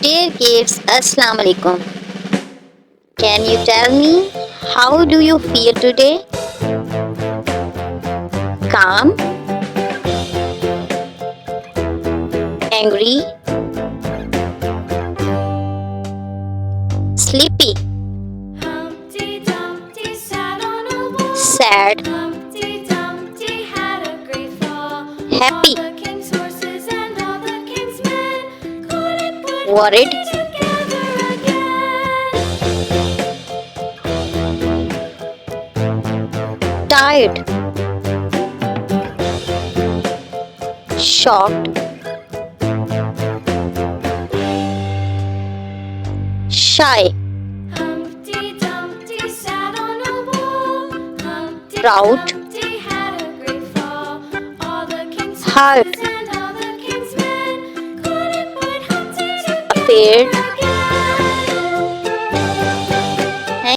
Dear kids, Assalamu alaikum. Can you tell me how do you feel today? Calm? Angry? Sleepy? Humpty Dumpty sat on a wall. Sad? Humpty Dumpty had a great fall. Happy? All the king's horses and all the king's men couldn't put Worried? Humpty together again. Tired? Shocked? Shy? Humpty Dumpty sat on a wall. Humpty Proud? Dumpty had a great fall. All the king's Hurt? horses and all the king's men couldn't put Humpty together Afraid?